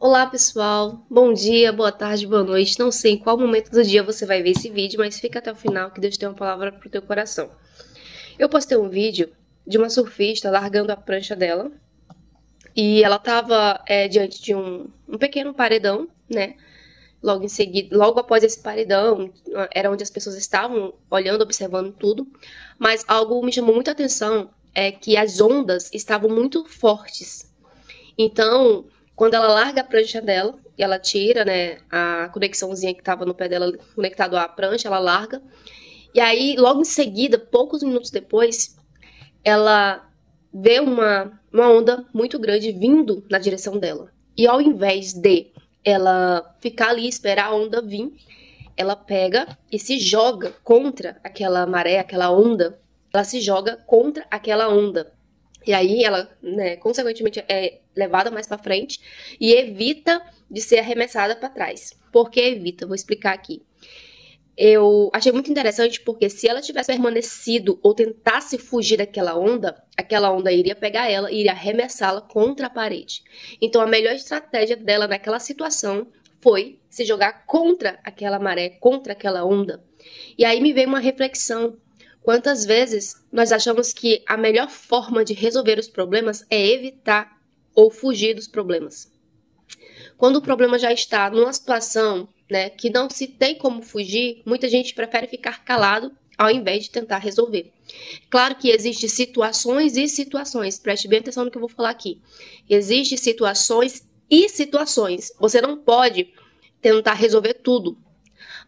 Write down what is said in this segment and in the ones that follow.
Olá pessoal, bom dia, boa tarde, boa noite. Não sei em qual momento do dia você vai ver esse vídeo, mas fica até o final que Deus tem uma palavra pro teu coração. Eu postei um vídeo de uma surfista largando a prancha dela e ela estava diante de um pequeno paredão, né? Logo em seguida, logo após esse paredão, era onde as pessoas estavam olhando, observando tudo, mas algo me chamou muita atenção é que as ondas estavam muito fortes. Então, quando ela larga a prancha dela, e ela tira, né, a conexãozinha que estava no pé dela conectado à prancha, ela larga. E aí, logo em seguida, poucos minutos depois, ela vê uma onda muito grande vindo na direção dela. E ao invés de ela ficar ali e esperar a onda vir, ela pega e se joga contra aquela maré, aquela onda. Ela se joga contra aquela onda. E aí ela, né, consequentemente é levada mais para frente e evita de ser arremessada para trás. Por que evita? Vou explicar aqui. Eu achei muito interessante porque se ela tivesse permanecido ou tentasse fugir daquela onda iria pegar ela e iria arremessá-la contra a parede. Então a melhor estratégia dela naquela situação foi se jogar contra aquela maré, contra aquela onda. E aí me veio uma reflexão. Quantas vezes nós achamos que a melhor forma de resolver os problemas é evitar ou fugir dos problemas? Quando o problema já está numa situação, né, que não se tem como fugir, muita gente prefere ficar calado ao invés de tentar resolver. Claro que existem situações e situações, preste bem atenção no que eu vou falar aqui. Existem situações e situações. Você não pode tentar resolver tudo,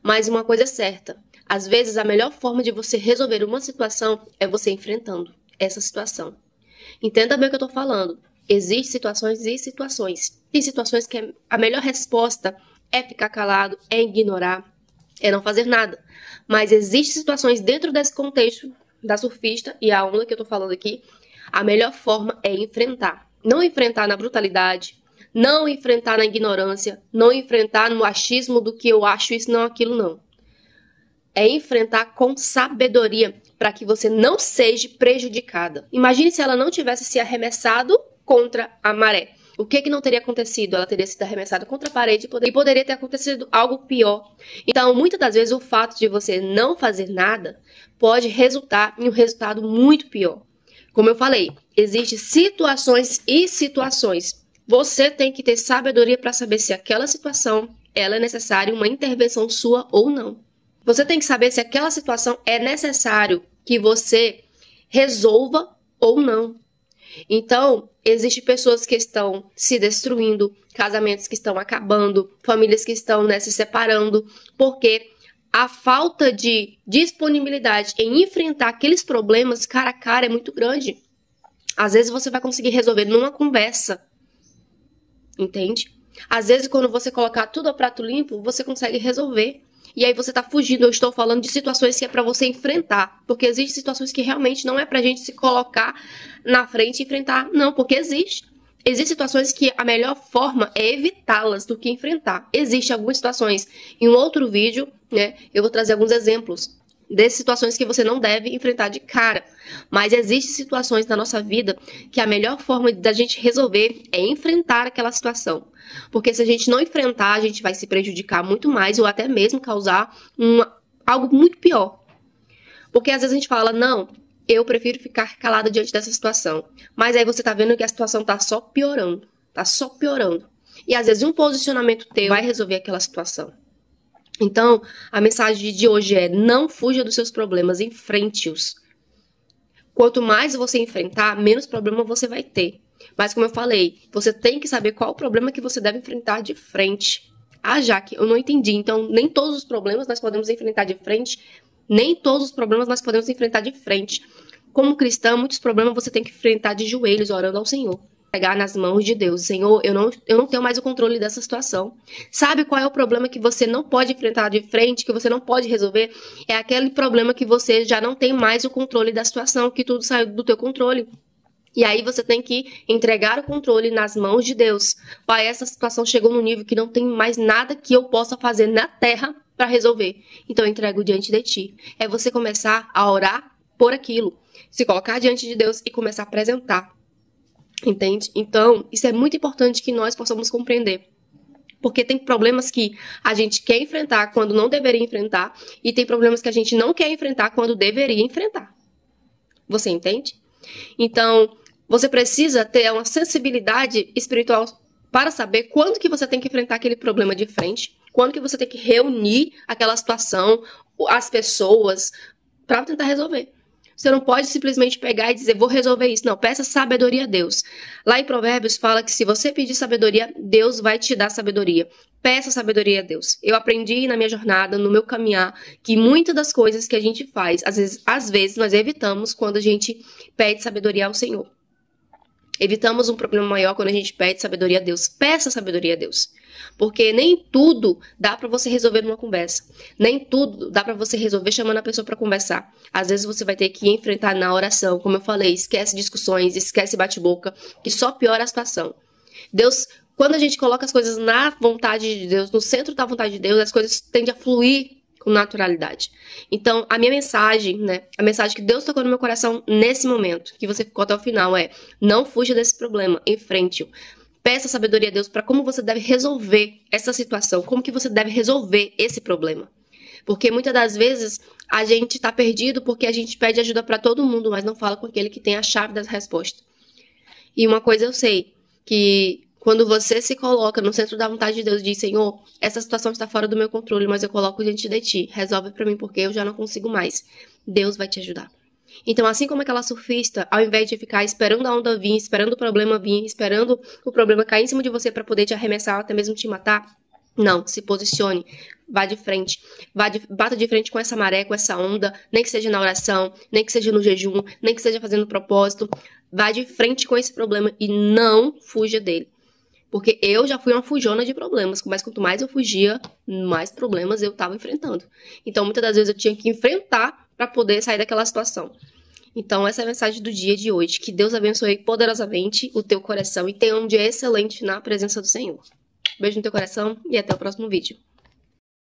mas uma coisa é certa. Às vezes, a melhor forma de você resolver uma situação é você enfrentando essa situação. Entenda bem o que eu estou falando. Existem situações e situações. Tem situações que a melhor resposta é ficar calado, é ignorar, é não fazer nada. Mas existem situações dentro desse contexto da surfista e a onda que eu estou falando aqui. A melhor forma é enfrentar. Não enfrentar na brutalidade, não enfrentar na ignorância, não enfrentar no achismo do que eu acho isso, não aquilo, não. É enfrentar com sabedoria para que você não seja prejudicada. Imagine se ela não tivesse se arremessado contra a maré. O que não teria acontecido? Ela teria sido arremessada contra a parede e poderia ter acontecido algo pior. Então, muitas das vezes, o fato de você não fazer nada pode resultar em um resultado muito pior. Como eu falei, existem situações e situações. Você tem que ter sabedoria para saber se aquela situação ela é necessária uma intervenção sua ou não. Você tem que saber se aquela situação é necessário que você resolva ou não. Então, existem pessoas que estão se destruindo, casamentos que estão acabando, famílias que estão, né, se separando, porque a falta de disponibilidade em enfrentar aqueles problemas cara a cara é muito grande. Às vezes você vai conseguir resolver numa conversa, entende? Às vezes, quando você colocar tudo ao prato limpo, você consegue resolver. E aí você tá fugindo. Eu estou falando de situações que é para você enfrentar. Porque existem situações que realmente não é pra gente se colocar na frente e enfrentar. Não, porque existe. Existem situações que a melhor forma é evitá-las do que enfrentar. Existem algumas situações. Em um outro vídeo, né, eu vou trazer alguns exemplos dessas situações que você não deve enfrentar de cara. Mas existem situações na nossa vida que a melhor forma da gente resolver é enfrentar aquela situação. Porque se a gente não enfrentar, a gente vai se prejudicar muito mais ou até mesmo causar algo muito pior. Porque às vezes a gente fala, não, eu prefiro ficar calada diante dessa situação. Mas aí você tá vendo que a situação tá só piorando. Tá só piorando. E às vezes um posicionamento teu vai resolver aquela situação. Então, a mensagem de hoje é: não fuja dos seus problemas, enfrente-os. Quanto mais você enfrentar, menos problema você vai ter. Mas como eu falei, você tem que saber qual o problema que você deve enfrentar de frente. Ah, Jaque, eu não entendi. Então, nem todos os problemas nós podemos enfrentar de frente. Nem todos os problemas nós podemos enfrentar de frente. Como cristã, muitos problemas você tem que enfrentar de joelhos, orando ao Senhor. Pegar nas mãos de Deus. Senhor, eu não tenho mais o controle dessa situação. Sabe qual é o problema que você não pode enfrentar de frente, que você não pode resolver? É aquele problema que você já não tem mais o controle da situação, que tudo saiu do teu controle. E aí você tem que entregar o controle nas mãos de Deus. Pai, essa situação chegou no nível que não tem mais nada que eu possa fazer na terra para resolver. Então eu entrego diante de ti. É você começar a orar por aquilo. Se colocar diante de Deus e começar a apresentar. Entende? Então, isso é muito importante que nós possamos compreender. Porque tem problemas que a gente quer enfrentar quando não deveria enfrentar, e tem problemas que a gente não quer enfrentar quando deveria enfrentar. Você entende? Então, você precisa ter uma sensibilidade espiritual para saber quando que você tem que enfrentar aquele problema de frente, quando que você tem que reunir aquela situação, as pessoas, para tentar resolver. Você não pode simplesmente pegar e dizer, vou resolver isso. Não, peça sabedoria a Deus. Lá em Provérbios fala que se você pedir sabedoria, Deus vai te dar sabedoria. Peça sabedoria a Deus. Eu aprendi na minha jornada, no meu caminhar, que muitas das coisas que a gente faz, às vezes nós evitamos quando a gente pede sabedoria ao Senhor. Evitamos um problema maior quando a gente pede sabedoria a Deus. Peça sabedoria a Deus. Porque nem tudo dá pra você resolver numa conversa. Nem tudo dá pra você resolver chamando a pessoa pra conversar. Às vezes você vai ter que enfrentar na oração. Como eu falei, esquece discussões, esquece bate-boca, que só piora a situação. Deus, quando a gente coloca as coisas na vontade de Deus, no centro da vontade de Deus, as coisas tendem a fluir com naturalidade. Então, a minha mensagem, né? A mensagem que Deus tocou no meu coração nesse momento, que você ficou até o final, é: não fuja desse problema, enfrente-o. Peça sabedoria a Deus para como você deve resolver essa situação, como que você deve resolver esse problema. Porque muitas das vezes a gente está perdido porque a gente pede ajuda para todo mundo, mas não fala com aquele que tem a chave das respostas. E uma coisa eu sei, que quando você se coloca no centro da vontade de Deus e diz: Senhor, essa situação está fora do meu controle, mas eu coloco diante de ti, resolve para mim porque eu já não consigo mais. Deus vai te ajudar. Então, assim como aquela surfista, ao invés de ficar esperando a onda vir, esperando o problema vir, esperando o problema cair em cima de você para poder te arremessar, até mesmo te matar, não, se posicione, vá de frente, bata de frente com essa maré, com essa onda, nem que seja na oração, nem que seja no jejum, nem que seja fazendo propósito, vá de frente com esse problema e não fuja dele. Porque eu já fui uma fujona de problemas, mas quanto mais eu fugia, mais problemas eu estava enfrentando. Então, muitas das vezes eu tinha que enfrentar para poder sair daquela situação. Então, essa é a mensagem do dia de hoje. Que Deus abençoe poderosamente o teu coração e tenha um dia excelente na presença do Senhor. Beijo no teu coração e até o próximo vídeo.